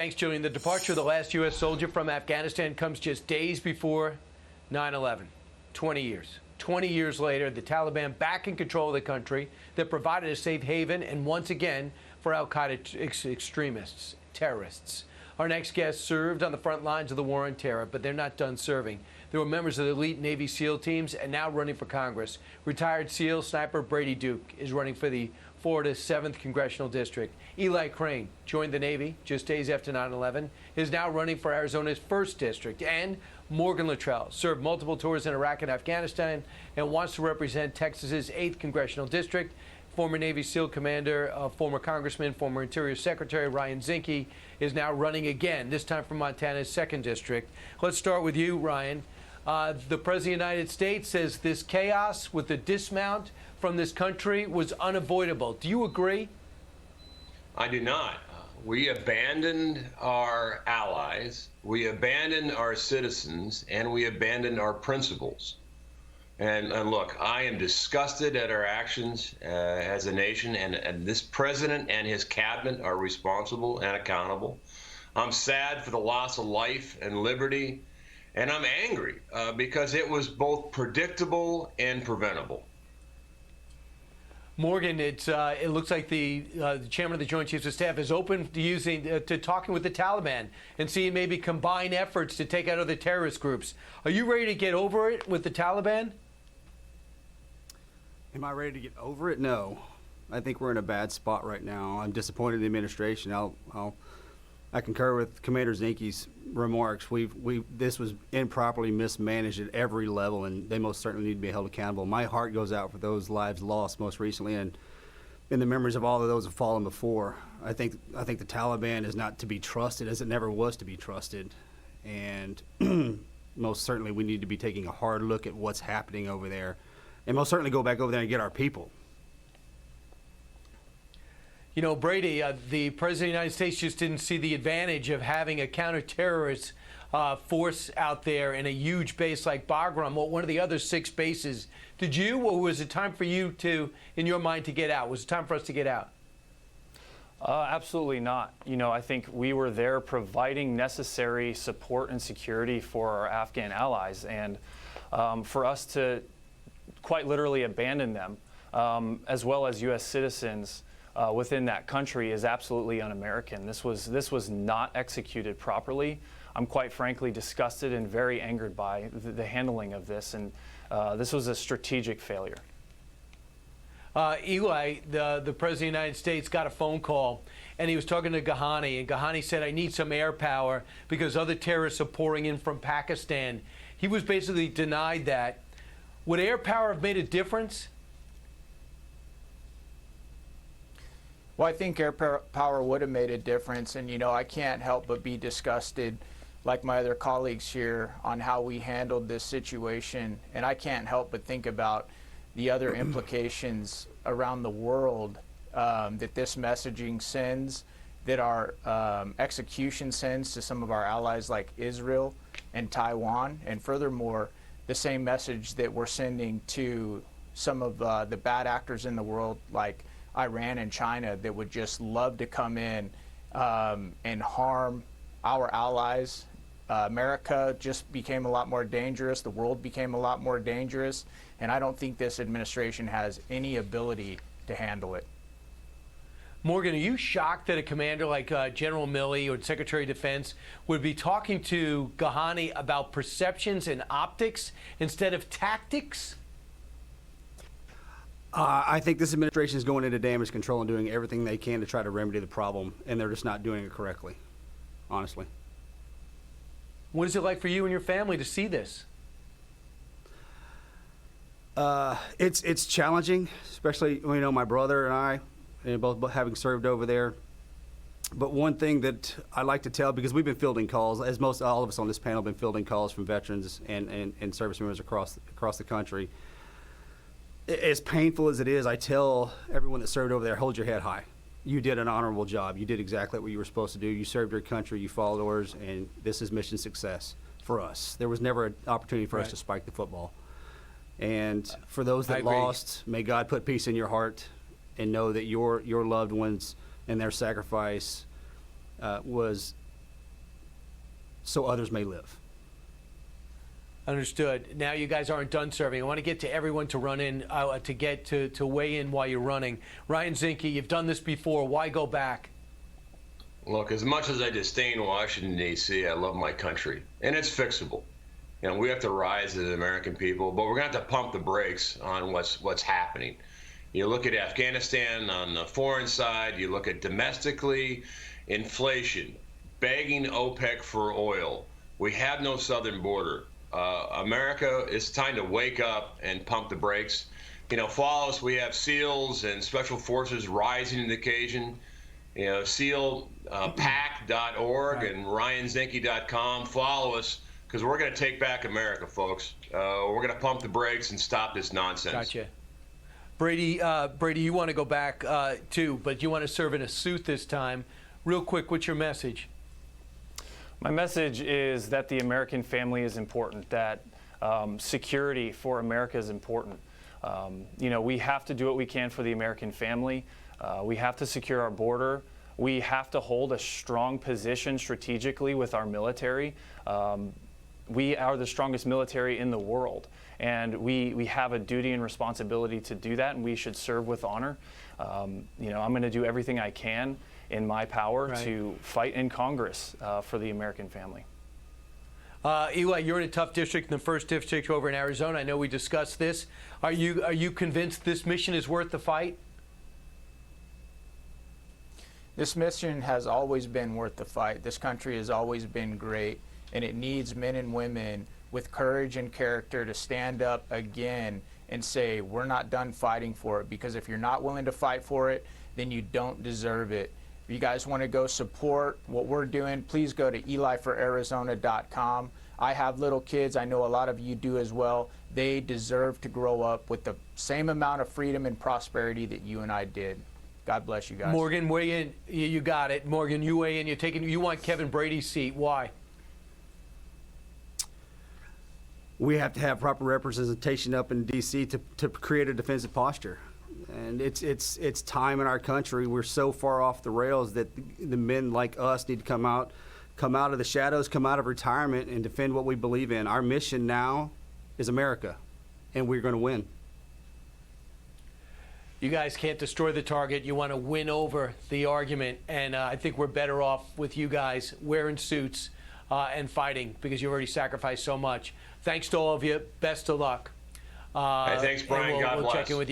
Thanks, Julian. The departure of the last U.S. soldier from Afghanistan comes just days before 9/11. 20 years. 20 years later, the Taliban back in control of the country that provided a safe haven and once again for al-Qaeda extremists, terrorists. Our next guest served on the front lines of the war on terror, but they're not done serving. They were members of the elite Navy SEAL teams and now running for Congress. Retired SEAL sniper Brady Duke is running for the Florida's 7th Congressional District. Eli Crane joined the Navy just days after 9/11, is now running for Arizona's 1st District. And Morgan Luttrell served multiple tours in Iraq and Afghanistan and wants to represent Texas's 8th Congressional District. Former Navy SEAL commander, former Congressman, former Interior Secretary Ryan Zinke is now running again, this time from Montana's 2nd District. Let's start with you, Ryan. The President of the United States says this chaos with the dismount from this country was unavoidable. Do you agree? I do not. We abandoned our allies, we abandoned our citizens, and we abandoned our principles. And look, I am disgusted at our actions as a nation, and this president and his cabinet are responsible and accountable. I'm sad for the loss of life and liberty, and I'm angry because it was both predictable and preventable. Morgan, it looks like the chairman of the Joint Chiefs of Staff is open to talking with the Taliban and seeing maybe combined efforts to take out other terrorist groups. Are you ready to get over it with the Taliban? Am I ready to get over it? No. I think we're in a bad spot right now. I'm disappointed in the administration. I concur with Commander Zinke's remarks. This was improperly mismanaged at every level, and they most certainly need to be held accountable. My heart goes out for those lives lost most recently, and in the memories of all of those who have fallen before. I think the Taliban is not to be trusted, as it never was to be trusted, and most certainly we need to be taking a hard look at what's happening over there, and most certainly go back over there and get our people. You know, Brady, the President of the United States just didn't see the advantage of having a counter-terrorist force out there in a huge base like Bagram, or one of the other 6 bases. Did you, or was it time for you to, in your mind, to get out? Was it time for us to get out? Absolutely not. You know, I think we were there providing necessary support and security for our Afghan allies, and for us to quite literally abandon them, as well as U.S. citizens, within that country is absolutely un-American. This was not executed properly. I'm quite frankly disgusted and very angered by the handling of this, and this was a strategic failure. Eli, the President of the United States got a phone call, and he was talking to Ghani, and Ghani said, I need some air power because other terrorists are pouring in from Pakistan. He was basically denied that. Would air power have made a difference? Well, I think air power would have made a difference, and, you know, I can't help but be disgusted, like my other colleagues here, on how we handled this situation, and I can't help but think about the other implications around the world that this messaging sends, that our execution sends to some of our allies like Israel and Taiwan, and furthermore, the same message that we're sending to some of the bad actors in the world like Iran and China that would just love to come in and harm our allies. America just became a lot more dangerous. The world became a lot more dangerous. And I don't think this administration has any ability to handle it. Morgan, are you shocked that a commander like General Milley or Secretary of Defense would be talking to Ghani about perceptions and optics instead of tactics? I think this administration is going into damage control and doing everything they can to try to remedy the problem, and they're just not doing it correctly, honestly. What is it like for you and your family to see this? It's challenging, especially, you know, my brother and I, and both having served over there. But one thing that I like to tell, because we've been fielding calls, as all of us on this panel have been fielding calls from veterans and service members across the country. As painful as it is, I tell everyone that served over there, hold your head high. You did an honorable job. You did exactly what you were supposed to do. You served your country, you followed orders, and this is mission success for us. There was never an opportunity for us to spike the football. And for those that lost, may God put peace in your heart and know that your loved ones and their sacrifice was so others may live. Understood. Now you guys aren't done serving. I want to get to everyone to run in, to weigh in while you're running. Ryan Zinke, you've done this before. Why go back? Look, as much as I disdain Washington, D.C., I love my country, and it's fixable. You know, we have to rise as the American people, but we're going to have to pump the brakes on what's happening. You look at Afghanistan on the foreign side, you look at domestically, inflation, begging OPEC for oil. We have no southern border. America, it's time to wake up and pump the brakes. You know, follow us. We have SEALs and Special Forces rising to the occasion. You know, SEALPAC.org and RyanZinke.com. Follow us, because we're going to take back America, folks. We're going to pump the brakes and stop this nonsense. Gotcha. Brady, you want to go back too, but you want to serve in a suit this time. Real quick, what's your message? My message is that the American family is important, that security for America is important. You know, we have to do what we can for the American family. We have to secure our border. We have to hold a strong position strategically with our military. We are the strongest military in the world, and we have a duty and responsibility to do that, and we should serve with honor. You know, I'm going to do everything I can in my power to fight in Congress for the American family. Eli, you're in a tough district, in the 1st District over in Arizona. I know we discussed this. Are you convinced this mission is worth the fight? This mission has always been worth the fight. This country has always been great, and it needs men and women with courage and character to stand up again and say, we're not done fighting for it, because if you're not willing to fight for it, then you don't deserve it. If you guys want to go support what we're doing, please go to elifораrizona.com. I have little kids. I know a lot of you do as well. They deserve to grow up with the same amount of freedom and prosperity that you and I did. God bless you guys. Morgan, weigh in. You got it. Morgan, you weigh in. You want Kevin Brady's seat. Why? We have to have proper representation up in D.C. to create a defensive posture. And it's time in our country. We're so far off the rails that the men like us need to come out of the shadows, come out of retirement, and defend what we believe in. Our mission now is America, and we're going to win. You guys can't destroy the target. You want to win over the argument. And I think we're better off with you guys wearing suits and fighting, because you've already sacrificed so much. Thanks to all of you. Best of luck. Hey, thanks, Brian. God we'll bless. check in with you.